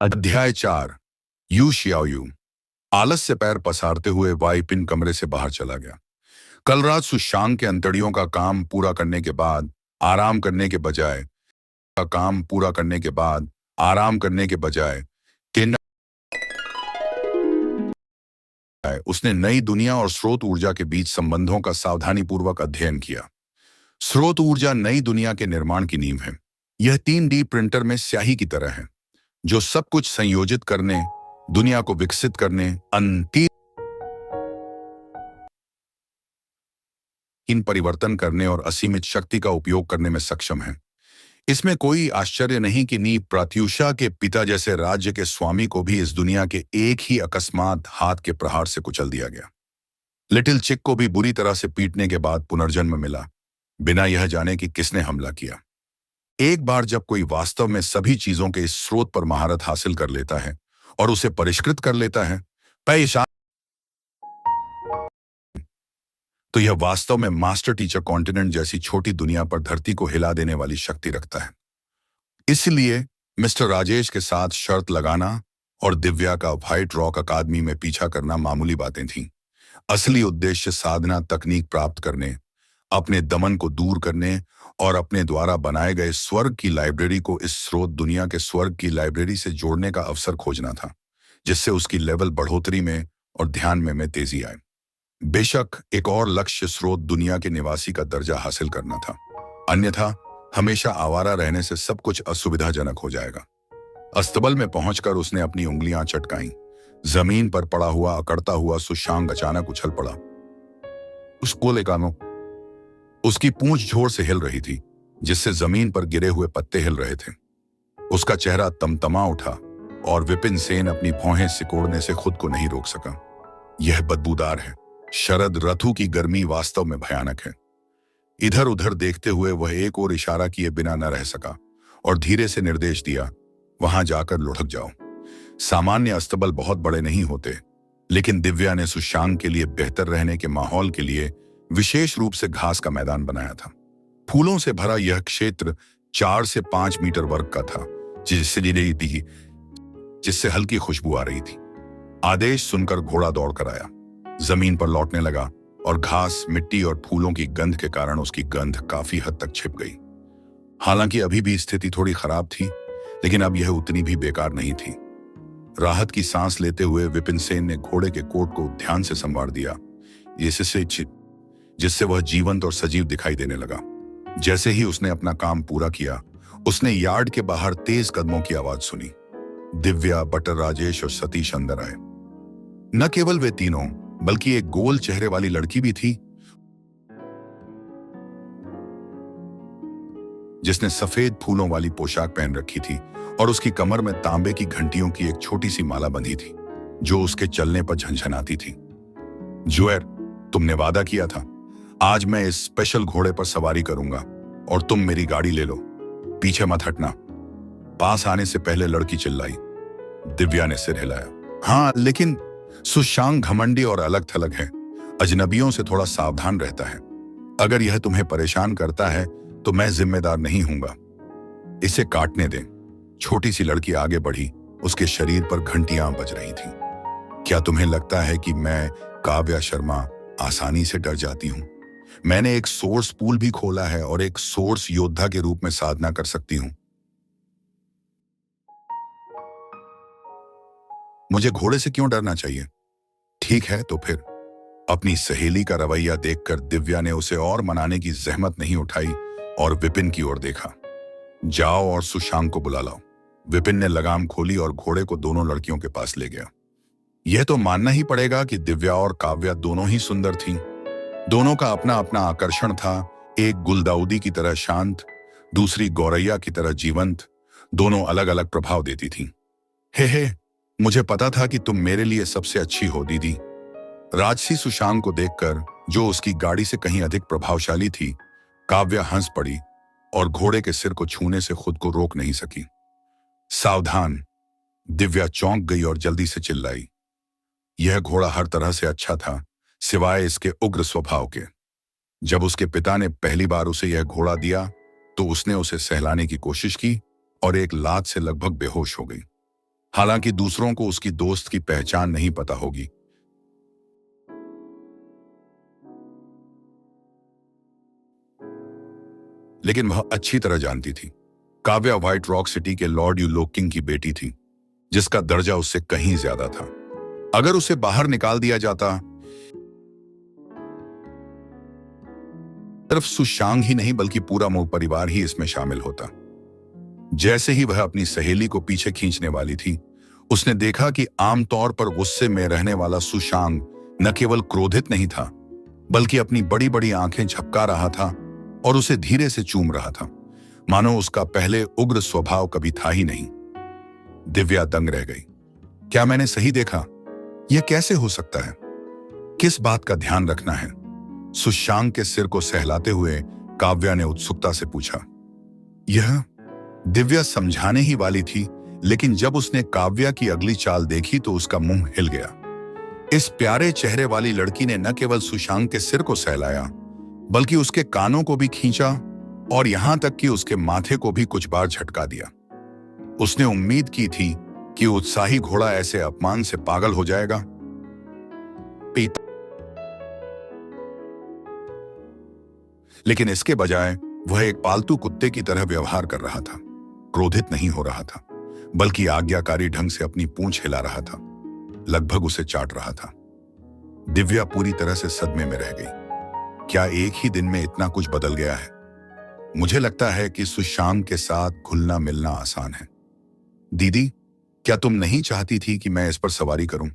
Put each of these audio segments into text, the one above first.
अध्याय 4। यू शियाओयू आलस से पैर पसारते हुए वाई पिन कमरे से बाहर चला गया। कल रात सुशांग के अंतड़ियों का काम पूरा करने के बाद आराम करने के बजाय केन्ना उसने नई दुनिया और स्रोत ऊर्जा के बीच संबंधों का सावधानीपूर्वक अध्ययन किया। स्रोत ऊर्जा नई दुनिया के निर्माण की नींव है। यह 3D प्रिंटर में स्याही की तरह है, जो सब कुछ संयोजित करने, दुनिया को विकसित करने, अंतिम इन परिवर्तन करने और असीमित शक्ति का उपयोग करने में सक्षम है। इसमें कोई आश्चर्य नहीं कि नी प्रत्यूषा के पिता जैसे राज्य के स्वामी को भी इस दुनिया के एक ही अकस्मात हाथ के प्रहार से कुचल दिया गया। लिटिल चिक को भी बुरी तरह से पीटने के बाद पुनर्जन्म मिला, बिना यह जाने कि किसने हमला किया। एक बार जब कोई वास्तव में सभी चीजों के इस स्रोत पर महारत हासिल कर लेता है और उसे परिष्कृत कर लेता है, तो यह वास्तव में मास्टर टीचर कॉन्टिनेंट जैसी छोटी दुनिया पर धरती को हिला देने वाली शक्ति रखता है। इसलिए मिस्टर राजेश के साथ शर्त लगाना और दिव्या का व्हाइट रॉक अकादमी में पीछा करना मामूली बातें थीं। असली उद्देश्य साधना तकनीक प्राप्त करने, अपने दमन को दूर करने और अपने द्वारा बनाए गए स्वर्ग की लाइब्रेरी को इस स्रोत दुनिया के स्वर्ग की लाइब्रेरी से जोड़ने का अवसर खोजना था, जिससे उसकी लेवल बढ़ोतरी में और ध्यान में तेजी आए। बेशक एक और लक्ष्य स्रोत दुनिया के निवासी का दर्जा हासिल करना था, अन्यथा हमेशा आवारा रहने से सब कुछ असुविधाजनक हो जाएगा। अस्तबल में पहुंचकर उसने अपनी उंगलियां चटकाईं। जमीन पर पड़ा हुआ अकड़ता हुआ सुशांग अचानक उछल पड़ा। उसको लेकानो उसकी पूंछ जोर से हिल रही थी, जिससे जमीन पर गिरे हुए पत्ते हिल रहे थे। उसका चेहरा तमतमा उठा और विपिन सेन अपनी भौहें सिकोड़ने से खुद को नहीं रोक सका। यह बदबूदार है। शरद ऋतु की गर्मी वास्तव में भयानक है। इधर उधर देखते हुए वह एक और इशारा किए बिना न रह सका और धीरे से निर्देश दिया, वहां जाकर लुढ़क जाओ। सामान्य अस्तबल बहुत बड़े नहीं होते, लेकिन दिव्या ने सुशांग के लिए बेहतर रहने के माहौल के लिए विशेष रूप से घास का मैदान बनाया था। फूलों से भरा यह क्षेत्र 4 से 5 मीटर वर्ग का था, जिससे हल्की खुशबू आ रही थी। आदेश सुनकर घोड़ा दौड़कर आया, जमीन पर लौटने लगा और घास, मिट्टी और फूलों की गंध के कारण उसकी गंध काफी हद तक छिप गई। हालांकि अभी भी स्थिति थोड़ी खराब थी, लेकिन अब यह उतनी भी बेकार नहीं थी। राहत की सांस लेते हुए विपिन सेन ने घोड़े के कोट को ध्यान से संवार दिया, जिससे वह जीवंत और सजीव दिखाई देने लगा। जैसे ही उसने अपना काम पूरा किया, उसने यार्ड के बाहर तेज कदमों की आवाज सुनी। दिव्या, बटर राजेश और सतीश अंदर आए। न केवल वे तीनों, बल्कि एक गोल चेहरे वाली लड़की भी थी, जिसने सफेद फूलों वाली पोशाक पहन रखी थी और उसकी कमर में तांबे की घंटियों की एक छोटी सी माला बंधी थी, जो उसके चलने पर झनझनाती थी। जुएर, तुमने वादा किया था, आज मैं इस स्पेशल घोड़े पर सवारी करूंगा और तुम मेरी गाड़ी ले लो, पीछे मत हटना। पास आने से पहले लड़की चिल्लाई। दिव्या ने सिर हिलाया। हाँ, लेकिन सुशांग घमंडी और अलग थलग है, अजनबियों से थोड़ा सावधान रहता है। अगर यह तुम्हें परेशान करता है तो मैं जिम्मेदार नहीं हूंगा। इसे काटने दें। छोटी सी लड़की आगे बढ़ी, उसके शरीर पर घंटियां बज रही थीं। क्या तुम्हें लगता है कि मैं, काव्या शर्मा, आसानी से डर जाती हूं? मैंने एक सोर्स पूल भी खोला है और एक सोर्स योद्धा के रूप में साधना कर सकती हूं। मुझे घोड़े से क्यों डरना चाहिए? ठीक है, तो फिर। अपनी सहेली का रवैया देखकर दिव्या ने उसे और मनाने की जहमत नहीं उठाई और विपिन की ओर देखा। जाओ और सुशांग को बुला लाओ। विपिन ने लगाम खोली और घोड़े को दोनों लड़कियों के पास ले गया। यह तो मानना ही पड़ेगा कि दिव्या और काव्या दोनों ही सुंदर थीं। दोनों का अपना अपना आकर्षण था। एक गुलदाउदी की तरह शांत, दूसरी गौरैया की तरह जीवंत। दोनों अलग अलग प्रभाव देती थीं। हे, मुझे पता था कि तुम मेरे लिए सबसे अच्छी हो दीदी। राजसी सुशांग को देखकर, जो उसकी गाड़ी से कहीं अधिक प्रभावशाली थी, काव्या हंस पड़ी और घोड़े के सिर को छूने से खुद को रोक नहीं सकी। सावधान! दिव्या चौंक गई और जल्दी से चिल्लाई। यह घोड़ा हर तरह से अच्छा था, सिवाय इसके उग्र स्वभाव के। जब उसके पिता ने पहली बार उसे यह घोड़ा दिया, तो उसने उसे सहलाने की कोशिश की और एक लात से लगभग बेहोश हो गई। हालांकि दूसरों को उसकी दोस्त की पहचान नहीं पता होगी। लेकिन वह अच्छी तरह जानती थी, काव्या व्हाइट रॉक सिटी के लॉर्ड यूलोकिंग की बेटी थी, जिसका दर्जा उससे कहीं ज्यादा था। अगर उसे बाहर निकाल दिया जाता, सिर्फ सुशांग ही नहीं बल्कि पूरा मोह परिवार ही इसमें शामिल होता। जैसे ही वह अपनी सहेली को पीछे खींचने वाली थी, उसने देखा कि आमतौर पर गुस्से में रहने वाला सुशांग न केवल क्रोधित नहीं था, बल्कि अपनी बड़ी बड़ी आंखें झपका रहा था और उसे धीरे से चूम रहा था, मानो उसका पहले उग्र स्वभाव कभी था ही नहीं। दिव्या दंग रह गई। क्या मैंने सही देखा? यह कैसे हो सकता है? किस बात का ध्यान रखना है? सुशांग के सिर को सहलाते हुए काव्या ने उत्सुकता से पूछा। यह दिव्या समझाने ही वाली थी, लेकिन जब उसने काव्या की अगली चाल देखी तो उसका मुंह हिल गया। इस प्यारे चेहरे वाली लड़की ने न केवल सुशांग के सिर को सहलाया, बल्कि उसके कानों को भी खींचा और यहां तक कि उसके माथे को भी कुछ बार झटका दिया। उसने उम्मीद की थी कि उत्साही घोड़ा ऐसे अपमान से पागल हो जाएगा। पिता, लेकिन इसके बजाय वह एक पालतू कुत्ते की तरह व्यवहार कर रहा था। क्रोधित नहीं हो रहा था, बल्कि आज्ञाकारी ढंग से अपनी पूंछ हिला रहा था, लगभग उसे चाट रहा था। दिव्या पूरी तरह से सदमे में रह गई। क्या एक ही दिन में इतना कुछ बदल गया है? मुझे लगता है कि सुशांग के साथ घुलना मिलना आसान है। दीदी, क्या तुम नहीं चाहती थी कि मैं इस पर सवारी करूं?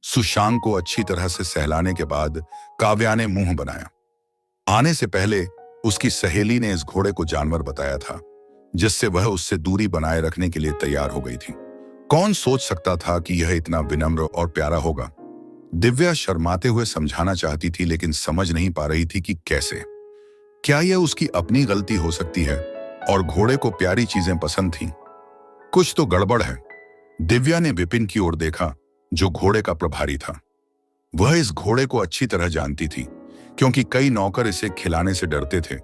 सुशांग को अच्छी तरह से सहलाने के बाद काव्या ने मुंह बनाया। आने से पहले उसकी सहेली ने इस घोड़े को जानवर बताया था, जिससे वह उससे दूरी बनाए रखने के लिए तैयार हो गई थी। कौन सोच सकता था कि यह इतना विनम्र और प्यारा होगा? दिव्या शर्माते हुए समझाना चाहती थी, लेकिन समझ नहीं पा रही थी कि कैसे। क्या यह उसकी अपनी गलती हो सकती है और घोड़े को प्यारी चीजें पसंद थीं? कुछ तो गड़बड़ है। दिव्या ने विपिन की ओर देखा, जो घोड़े का प्रभारी था। वह इस घोड़े को अच्छी तरह जानती थी, क्योंकि कई नौकर इसे खिलाने से डरते थे,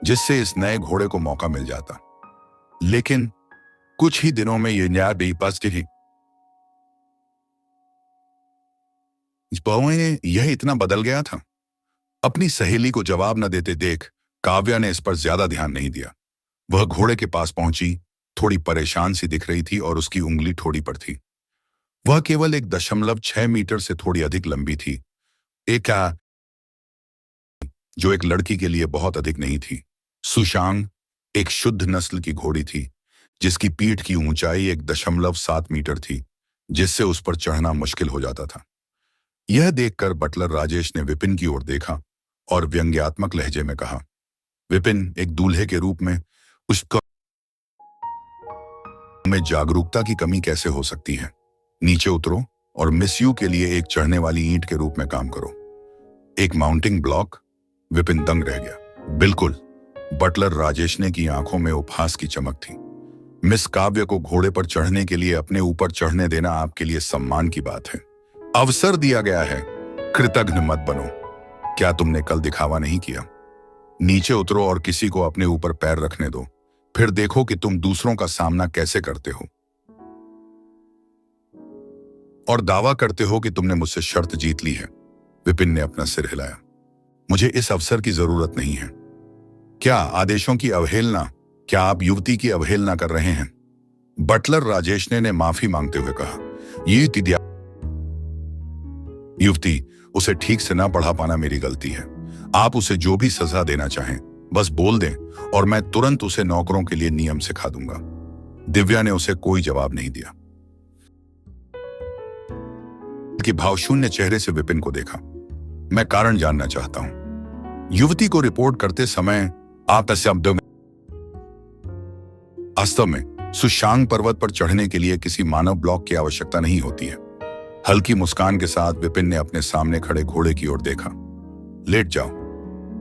जिससे इस नए घोड़े को मौका मिल जाता। लेकिन कुछ ही दिनों में यह न्याय बेपस्ती यह इतना बदल गया था। अपनी सहेली को जवाब न देते देख काव्या ने इस पर ज्यादा ध्यान नहीं दिया। वह घोड़े के पास पहुंची, थोड़ी परेशान सी दिख रही थी और उसकी उंगली ठोड़ी पर थी। वह केवल 1.6 मीटर से थोड़ी अधिक लंबी थी, जो एक लड़की के लिए बहुत अधिक नहीं थी। सुशांग एक शुद्ध नस्ल की घोड़ी थी, जिसकी पीठ की ऊंचाई 1.7 मीटर थी, जिससे उस पर चढ़ना मुश्किल हो जाता था। यह देखकर बटलर राजेश ने विपिन की ओर देखा और व्यंग्यात्मक लहजे में कहा, विपिन, एक दूल्हे के रूप में उसका में जागरूकता की कमी कैसे हो सकती है? नीचे उतरो और मिस यू के लिए एक चढ़ने वाली ईंट के रूप में काम करो। एक माउंटिंग ब्लॉक? विपिन दंग रह गया। बिल्कुल, बटलर राजेश ने की आंखों में उपहास की चमक थी। मिस काव्य को घोड़े पर चढ़ने के लिए अपने ऊपर चढ़ने देना आपके लिए सम्मान की बात है। अवसर दिया गया है, कृतघ्न मत बनो। क्या तुमने कल दिखावा नहीं किया? नीचे उतरो और किसी को अपने ऊपर पैर रखने दो, फिर देखो कि तुम दूसरों का सामना कैसे करते हो और दावा करते हो कि तुमने मुझसे शर्त जीत ली है। विपिन ने अपना सिर हिलाया। मुझे इस अवसर की जरूरत नहीं है। क्या आदेशों की अवहेलना? क्या आप युवती की अवहेलना कर रहे हैं? बटलर राजेश ने माफी मांगते हुए कहा, ये युवती, उसे ठीक से ना पढ़ा पाना मेरी गलती है। आप उसे जो भी सजा देना चाहें बस बोल दें और मैं तुरंत उसे नौकरों के लिए नियम सिखा दूंगा। दिव्या ने उसे कोई जवाब नहीं दिया, कि भावशून्य चेहरे से विपिन को देखा। मैं कारण जानना चाहता हूं। युवती को रिपोर्ट करते समय आप शब्दों में वास्तव में सुशांग पर्वत पर चढ़ने के लिए किसी मानव ब्लॉक की आवश्यकता नहीं होती है। हल्की मुस्कान के साथ विपिन ने अपने सामने खड़े घोड़े की ओर देखा। लेट जाओ।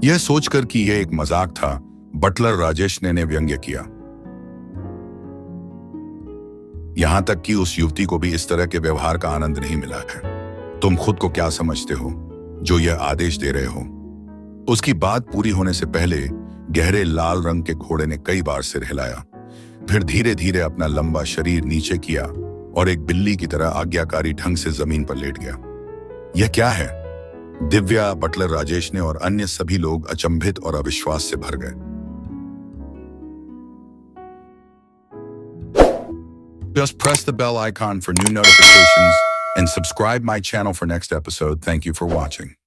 यह सोचकर कि यह एक मजाक था, बटलर राजेश ने व्यंग्य किया। यहां तक कि उस युवती को भी इस तरह के व्यवहार का आनंद नहीं मिला है। तुम खुद को क्या समझते हो जो यह आदेश दे रहे हो? उसकी बात पूरी होने से पहले गहरे लाल रंग के घोड़े ने कई बार सिर हिलाया, फिर धीरे धीरे अपना लंबा शरीर नीचे किया और एक बिल्ली की तरह आज्ञाकारी ढंग से जमीन पर लेट गया। यह क्या है? दिव्या, बटलर राजेश ने और अन्य सभी लोग अचंभित और अविश्वास से भर गए। Just press the bell icon for new notifications and subscribe my channel for next episode. Thank you for watching.